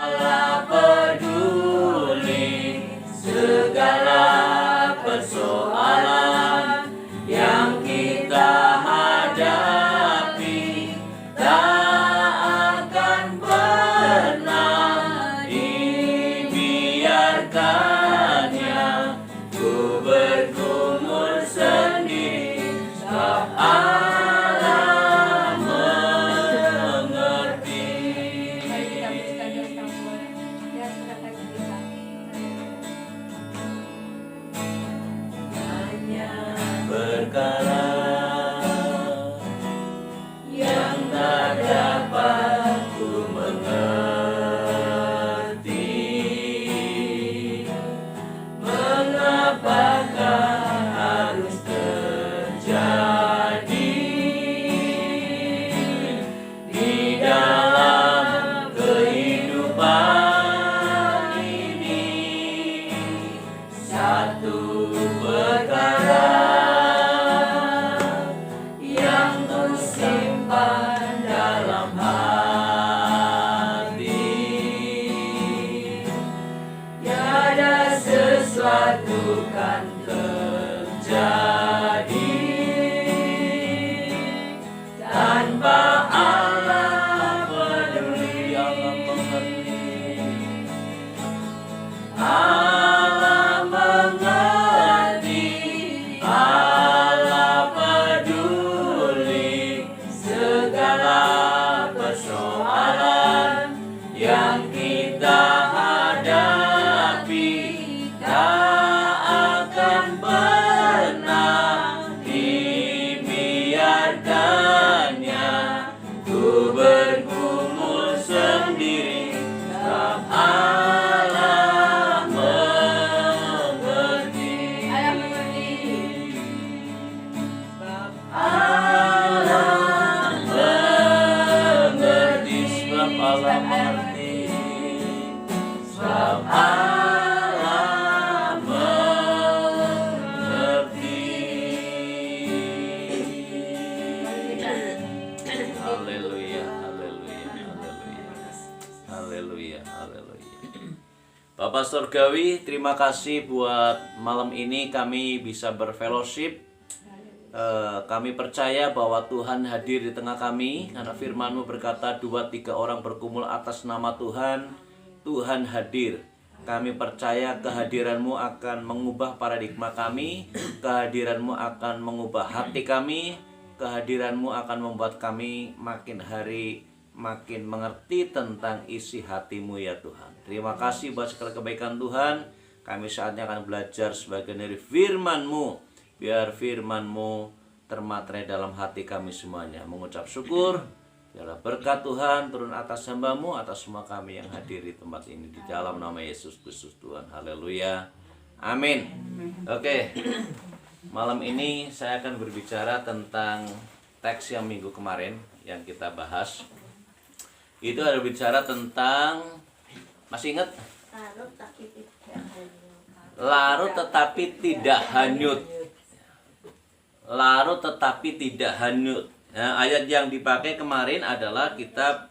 Allah peduli segala persoalan yang kita hadapi, tak akan pernah dibiarkannya. Ku bergumul sendiri, sebab Allah mengerti. Mari kita pujikan Dia sama-sama. Ya, serahkan kita. Hanya perkara yang tak dapat ku mengerti, mengapakah harus terjadi di dalam kehidupan ini. Satu perkara yang ku simpan dalam hati, tiada sesuatu kan terjadi tanpa Allah peduli. Allah mengerti. Allah mengerti, Allah peduli segala persoalan yang kita hadapi, tak akan pernah dibiarkannya. Ku bergumul sendiri, sebab Allah mengerti. Allah mengerti. Sebab Allah mengerti. Sebab Allah mengerti. Sebab Allah mengerti. Haleluya, haleluya, haleluya. Haleluya, haleluya. Bapak Surgawi, terima kasih buat malam ini kami bisa berfellowship. Kami percaya bahwa Tuhan hadir di tengah kami, karena firman-Mu berkata 2-3 orang berkumpul atas nama Tuhan, Tuhan hadir. Kami percaya kehadiran-Mu akan mengubah paradigma kami, kehadiran-Mu akan mengubah hati kami, kehadiran-Mu akan membuat kami makin hari makin mengerti tentang isi hati-Mu ya Tuhan. Terima kasih buat segala kebaikan Tuhan. Kami saatnya akan belajar sebagian dari firman-Mu. Biar firman-Mu termaterai dalam hati kami semuanya. Mengucap syukur, biarlah berkat Tuhan turun atas hamba-Mu, atas semua kami yang hadir di tempat ini. Di dalam nama Yesus Kristus Tuhan. Haleluya. Amin. Oke. Malam ini saya akan berbicara tentang teks yang minggu kemarin yang kita bahas. Itu ada bicara tentang, masih ingat? Larut tetapi tidak hanyut. Larut tetapi tidak hanyut. Nah, ayat yang dipakai kemarin adalah kitab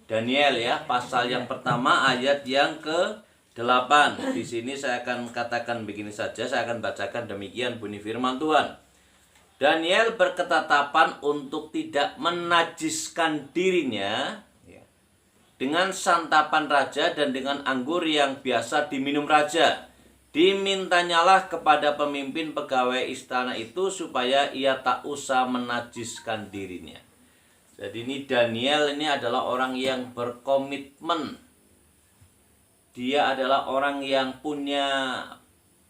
Daniel ya, pasal yang pertama ayat yang ke-8. Di sini saya akan katakan begini saja, saya akan bacakan demikian bunyi firman Tuhan. Daniel berketetapan untuk tidak menajiskan dirinya dengan santapan raja dan dengan anggur yang biasa diminum raja. Dimintanyalah kepada pemimpin pegawai istana itu supaya ia tak usah menajiskan dirinya. Jadi ini Daniel ini adalah orang yang berkomitmen. Dia adalah orang yang punya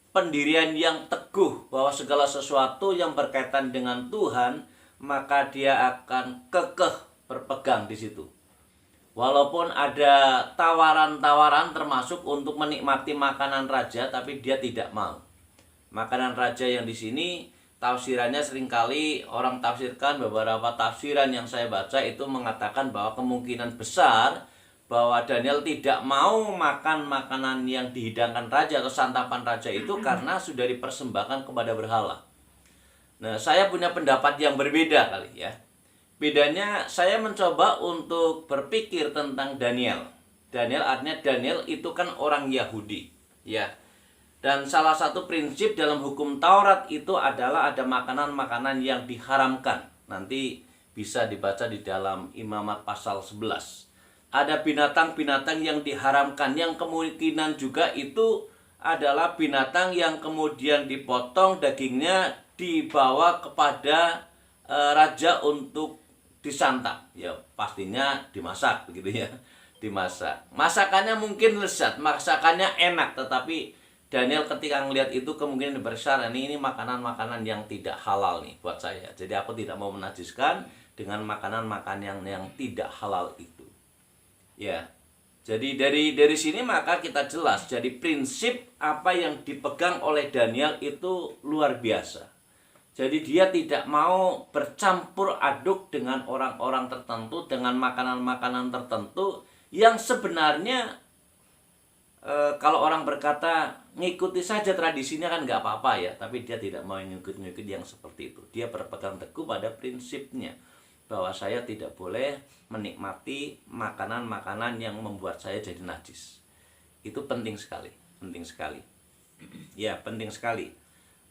pendirian yang teguh bahwa segala sesuatu yang berkaitan dengan Tuhan, maka dia akan kekeh berpegang di situ. Walaupun ada tawaran-tawaran termasuk untuk menikmati makanan raja, tapi dia tidak mau. Makanan raja yang di sini tafsirannya seringkali orang tafsirkan, beberapa tafsiran yang saya baca itu mengatakan bahwa kemungkinan besar bahwa Daniel tidak mau makan makanan yang dihidangkan raja atau santapan raja itu karena sudah dipersembahkan kepada berhala. Nah, saya punya pendapat yang berbeda kali ya. Bedanya saya mencoba untuk berpikir tentang Daniel. Daniel artinya Daniel itu kan orang Yahudi, ya. Dan salah satu prinsip dalam hukum Taurat itu adalah ada makanan-makanan yang diharamkan. Nanti bisa dibaca di dalam Imamat pasal 11. Ada binatang-binatang yang diharamkan, yang kemungkinan juga itu adalah binatang yang kemudian dipotong dagingnya dibawa kepada raja untuk disantap. Ya, pastinya dimasak begitu ya. Dimasak. Masakannya mungkin lezat, masakannya enak, tetapi Daniel ketika melihat itu kemungkinan bersyarat ini makanan-makanan yang tidak halal nih buat saya. Jadi aku tidak mau menajiskan dengan makanan-makanan yang tidak halal itu. Ya. Jadi dari sini maka kita jelas. Jadi prinsip apa yang dipegang oleh Daniel itu luar biasa. Jadi dia tidak mau bercampur aduk dengan orang-orang tertentu, dengan makanan-makanan tertentu yang sebenarnya kalau orang berkata ngikuti saja tradisinya kan nggak apa-apa ya, tapi dia tidak mau ngikut-ngikut yang seperti itu. Dia berpegang teguh pada prinsipnya bahwa saya tidak boleh menikmati makanan-makanan yang membuat saya jadi najis. Itu penting sekali, penting sekali. Ya, penting sekali.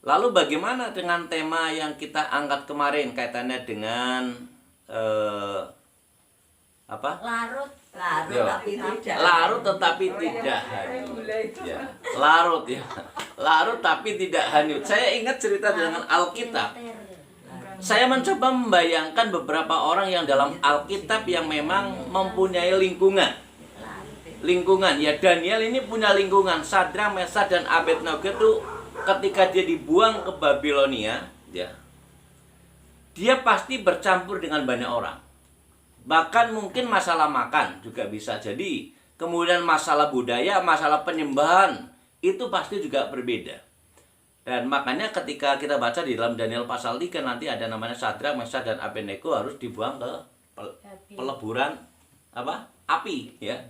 Lalu bagaimana dengan tema yang kita angkat kemarin kaitannya dengan apa? Larut Yo. tapi tidak. Larut tetapi tidak hanyut. Ya, larut ya. Larut tapi tidak hanyut. Saya ingat cerita dengan Alkitab. Saya mencoba membayangkan beberapa orang yang dalam Alkitab yang memang mempunyai lingkungan. Lingkungan, ya Daniel ini punya lingkungan. Sadrak, Mesak, dan Abednego itu ketika dia dibuang ke Babilonia, ya, dia pasti bercampur dengan banyak orang. Bahkan mungkin masalah makan juga bisa jadi. Kemudian masalah budaya, masalah penyembahan, itu pasti juga berbeda. Dan makanya ketika kita baca di dalam Daniel pasal 3 nanti ada namanya Sadrak, Mesak, dan Abednego harus dibuang ke peleburan apa? Api, ya.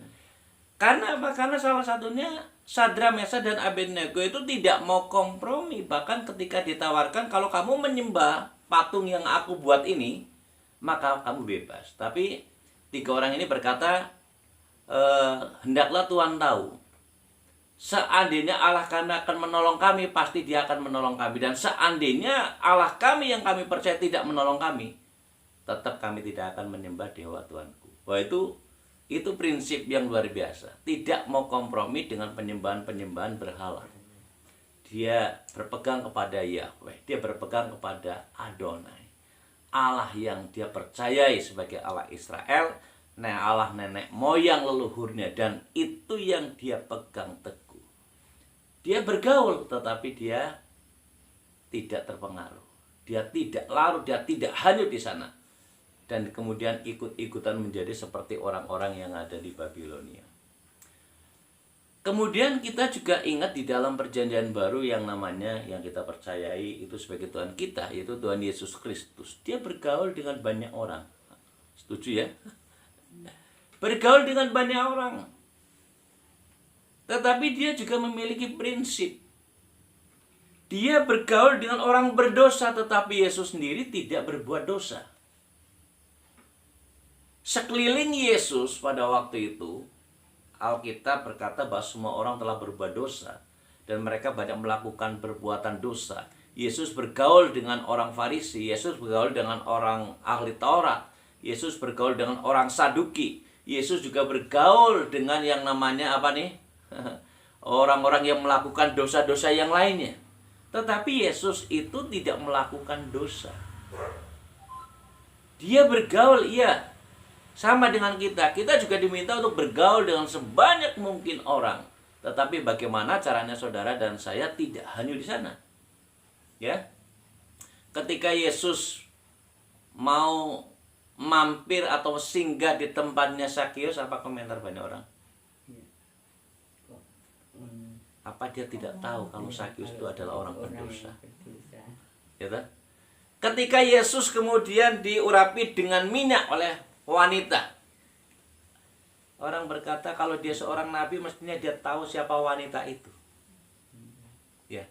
Karena apa? Karena salah satunya Sadrak, Mesak, dan Abednego itu tidak mau kompromi. Bahkan ketika ditawarkan kalau kamu menyembah patung yang aku buat ini, maka kamu bebas. Tapi tiga orang ini berkata, hendaklah Tuhan tahu, seandainya Allah kami akan menolong kami, pasti Dia akan menolong kami. Dan seandainya Allah kami yang kami percaya tidak menolong kami, tetap kami tidak akan menyembah dewa Tuhanku. Wah, itu prinsip yang luar biasa. Tidak mau kompromi dengan penyembahan-penyembahan berhala. Dia berpegang kepada Yahweh. Dia berpegang kepada Adonai, Allah yang dia percayai sebagai Allah Israel, Allah nenek moyang leluhurnya, dan itu yang dia pegang teguh. Dia bergaul tetapi dia tidak terpengaruh. Dia tidak larut, dia tidak hanyut di sana. Dan kemudian ikut-ikutan menjadi seperti orang-orang yang ada di Babilonia. Kemudian kita juga ingat di dalam perjanjian baru yang namanya, yang kita percayai itu sebagai Tuhan kita, yaitu Tuhan Yesus Kristus. Dia bergaul dengan banyak orang. Setuju ya? Bergaul dengan banyak orang. Tetapi dia juga memiliki prinsip. Dia bergaul dengan orang berdosa, tetapi Yesus sendiri tidak berbuat dosa. Sekeliling Yesus pada waktu itu, Alkitab berkata bahwa semua orang telah berbuat dosa dan mereka banyak melakukan perbuatan dosa. Yesus bergaul dengan orang Farisi, Yesus bergaul dengan orang ahli Taurat, Yesus bergaul dengan orang Saduki, Yesus juga bergaul dengan yang namanya apa nih? Orang-orang yang melakukan dosa-dosa yang lainnya. Tetapi Yesus itu tidak melakukan dosa. Dia bergaul, iya, sama dengan kita. Kita juga diminta untuk bergaul dengan sebanyak mungkin orang. Tetapi bagaimana caranya saudara dan saya tidak hanyut di sana? Ya. Ketika Yesus mau mampir atau singgah di tempatnya Sakius, apa komentar banyak orang? Apa dia tidak tahu kalau Sakius itu adalah orang berdosa? Ya, tak? Ketika Yesus kemudian diurapi dengan minyak oleh wanita, orang berkata kalau dia seorang nabi mestinya dia tahu siapa wanita itu. Ya,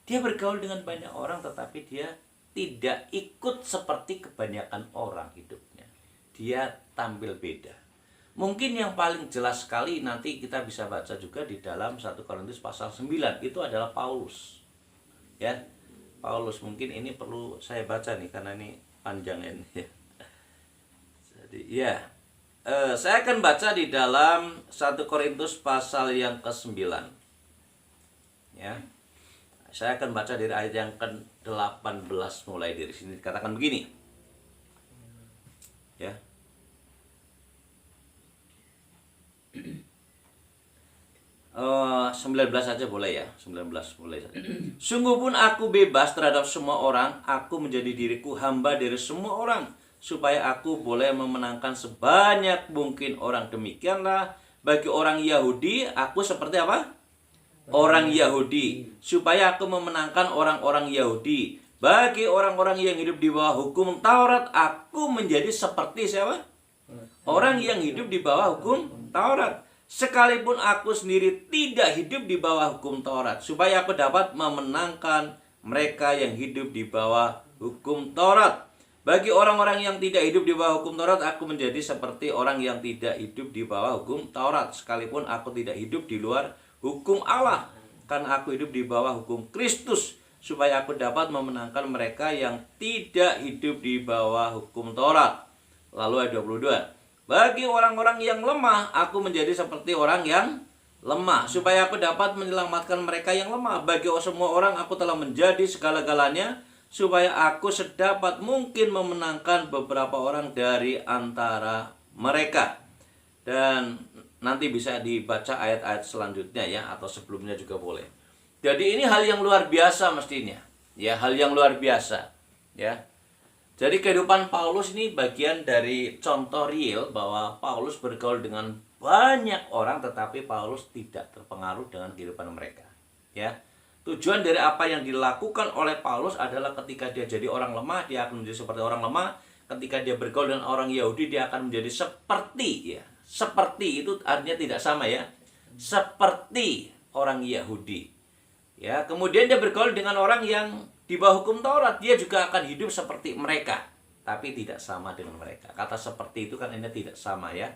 dia bergaul dengan banyak orang tetapi dia tidak ikut seperti kebanyakan orang hidupnya. Dia tampil beda. Mungkin yang paling jelas sekali nanti kita bisa baca juga di dalam 1 Korintus pasal 9, itu adalah Paulus. Ya. Paulus, mungkin ini perlu saya baca nih karena ini panjang ini ya. Jadi ya, saya akan baca di dalam 1 Korintus pasal yang ke-9. Ya. Saya akan baca dari ayat yang ke-18 mulai dari sini, dikatakan begini. Ya. 19 saja boleh ya, 19 boleh saja. Sungguh pun aku bebas terhadap semua orang, aku menjadi diriku hamba dari semua orang, supaya aku boleh memenangkan sebanyak mungkin orang. Demikianlah bagi orang Yahudi, aku seperti apa? Orang Yahudi, supaya aku memenangkan orang-orang Yahudi. Bagi orang-orang yang hidup di bawah hukum Taurat, aku menjadi seperti siapa? Orang yang hidup di bawah hukum Taurat. Sekalipun aku sendiri tidak hidup di bawah hukum Taurat, supaya aku dapat memenangkan mereka yang hidup di bawah hukum Taurat. Bagi orang-orang yang tidak hidup di bawah hukum Taurat, aku menjadi seperti orang yang tidak hidup di bawah hukum Taurat. Sekalipun aku tidak hidup di luar hukum Allah, karena aku hidup di bawah hukum Kristus, supaya aku dapat memenangkan mereka yang tidak hidup di bawah hukum Taurat. Lalu ayat 22. Bagi orang-orang yang lemah, aku menjadi seperti orang yang lemah, supaya aku dapat menyelamatkan mereka yang lemah. Bagi semua orang aku telah menjadi segala-galanya, supaya aku sedapat mungkin memenangkan beberapa orang dari antara mereka. Dan nanti bisa dibaca ayat-ayat selanjutnya ya, atau sebelumnya juga boleh. Jadi ini hal yang luar biasa mestinya. Ya, hal yang luar biasa. Ya. Jadi kehidupan Paulus ini bagian dari contoh real bahwa Paulus bergaul dengan banyak orang, tetapi Paulus tidak terpengaruh dengan kehidupan mereka. Ya, tujuan dari apa yang dilakukan oleh Paulus adalah ketika dia jadi orang lemah, dia akan menjadi seperti orang lemah. Ketika dia bergaul dengan orang Yahudi, dia akan menjadi seperti, ya, seperti itu artinya tidak sama ya, seperti orang Yahudi. Ya, kemudian dia bergaul dengan orang yang di bawah hukum Taurat, dia juga akan hidup seperti mereka, tapi tidak sama dengan mereka. Kata seperti itu kan ini tidak sama ya.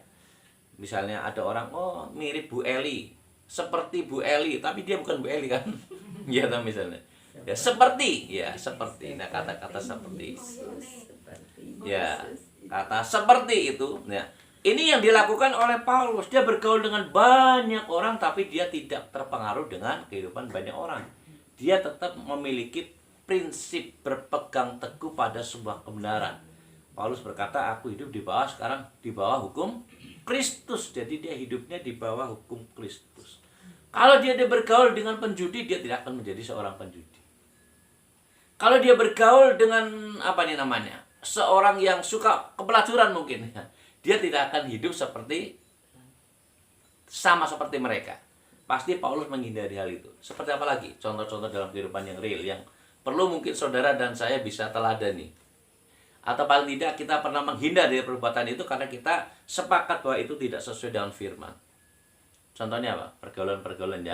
Misalnya ada orang, oh mirip Bu Eli, seperti Bu Eli, tapi dia bukan Bu Eli kan. Ya, misalnya. Ya, seperti, ya, seperti. Nah, kata-kata seperti. Ya, kata seperti itu. Ya. Ini yang dilakukan oleh Paulus. Dia bergaul dengan banyak orang, tapi dia tidak terpengaruh dengan kehidupan banyak orang. Dia tetap memiliki prinsip berpegang teguh pada sebuah kebenaran. Paulus berkata, aku hidup di bawah, sekarang di bawah hukum Kristus. Jadi dia hidupnya di bawah hukum Kristus. Kalau dia bergaul dengan penjudi, dia tidak akan menjadi seorang penjudi. Kalau dia bergaul dengan apa nih namanya, seorang yang suka kepelacuran mungkin, dia tidak akan hidup seperti sama seperti mereka. Pasti Paulus menghindari hal itu. Seperti apa lagi? Contoh-contoh dalam kehidupan yang real, yang perlu mungkin saudara dan saya bisa teladani. Atau paling tidak kita pernah menghindar dari perbuatan itu karena kita sepakat bahwa itu tidak sesuai dengan firman. Contohnya apa? Pergaulan-pergaulan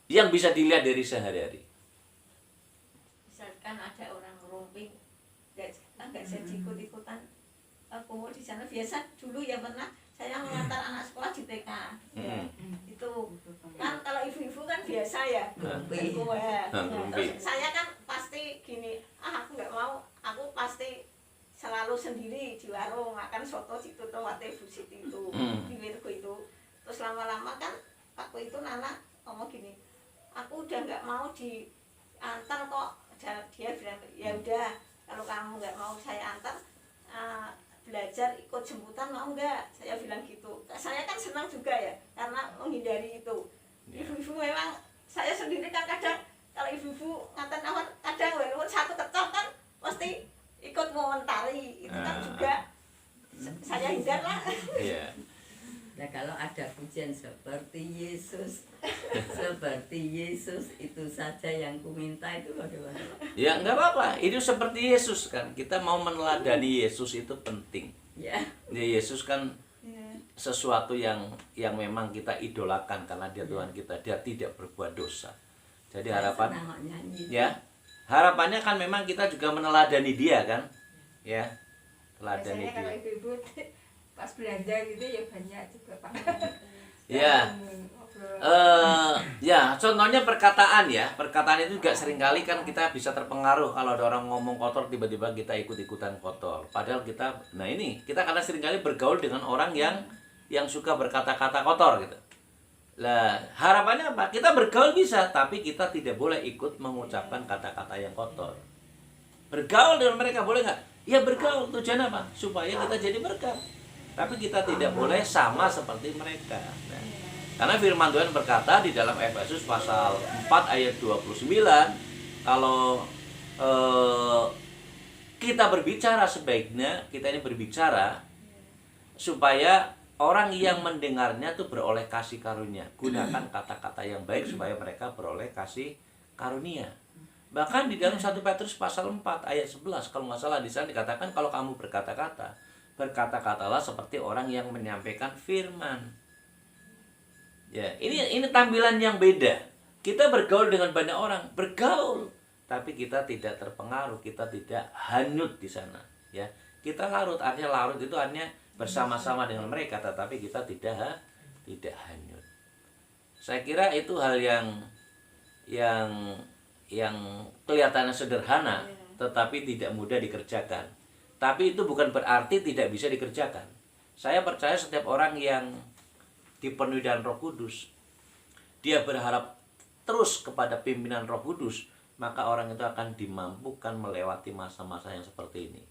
yang bisa dilihat dari sehari-hari. Misalkan ada orang romping, nggak saya ikut-ikutan aku di sana. Biasa dulu ya pernah saya mengantar anak sekolah di TK. Ya. Itu kan kalau ibu-ibu kan biasa ya, terus saya kan pasti gini, aku nggak mau, aku pasti selalu sendiri di warung makan soto di itu Wate Bu Siti itu di Wirgo itu. Terus lama-lama kan waktu itu Nana ngomong gini, aku udah nggak mau diantar kok. Dia bilang, ya udah kalau kamu nggak mau saya antar, belajar ikut jemputan mau enggak? Saya bilang gitu. Saya kan senang juga ya, karena menghindari itu. Ibu-ibu memang, saya sendiri kan kadang kalau ibu-ibu ngantar nawar, kadang walaupun satu kecap kan pasti ikut mengomentari. Itu kan juga saya hindar lah. Yeah. Nah, kalau ada pujian seperti Yesus, seperti Yesus, itu saja yang ku minta, itu bagaimana? Ya nggak apa-apa, itu seperti Yesus kan. Kita mau meneladani Yesus itu penting. Ya. Yesus kan sesuatu yang memang kita idolakan karena dia Tuhan kita. Dia tidak berbuat dosa. Jadi harapan, ya harapannya kan memang kita juga meneladani dia kan, ya teladani dia. Kalau ibu-ibu pas belanja gitu ya banyak juga Pak. Ya. Ya, contohnya perkataan ya. Perkataan itu juga seringkali kan kita bisa terpengaruh kalau ada orang ngomong kotor tiba-tiba kita ikut-ikutan kotor. Padahal kita, nah ini kita karena seringkali bergaul dengan orang yang suka berkata-kata kotor gitu. Lah, harapannya apa? Kita bergaul bisa, tapi kita tidak boleh ikut mengucapkan kata-kata yang kotor. Bergaul dengan mereka boleh nggak? Ya bergaul, tujuan apa? Supaya kita jadi berkat. Tapi kita tidak boleh sama seperti mereka. Nah, karena firman Tuhan berkata di dalam Efesus pasal 4 ayat 29, kalau kita berbicara sebaiknya, kita ini berbicara supaya orang yang mendengarnya itu beroleh kasih karunia. Gunakan kata-kata yang baik supaya mereka beroleh kasih karunia. Bahkan di dalam 1 Petrus pasal 4 ayat 11 kalau nggak salah di sana dikatakan kalau kamu berkata-kata, berkata-katalah seperti orang yang menyampaikan firman. Ya, ini tampilan yang beda. Kita bergaul dengan banyak orang, bergaul, tapi kita tidak terpengaruh, kita tidak hanyut di sana. Ya, kita larut, artinya larut itu artinya bersama-sama dengan mereka, tetapi kita tidak hanyut. Saya kira itu hal yang kelihatannya sederhana, tetapi tidak mudah dikerjakan. Tapi itu bukan berarti tidak bisa dikerjakan. Saya percaya setiap orang yang dipenuhi dengan Roh Kudus, dia berharap terus kepada pimpinan Roh Kudus, maka orang itu akan dimampukan melewati masa-masa yang seperti ini.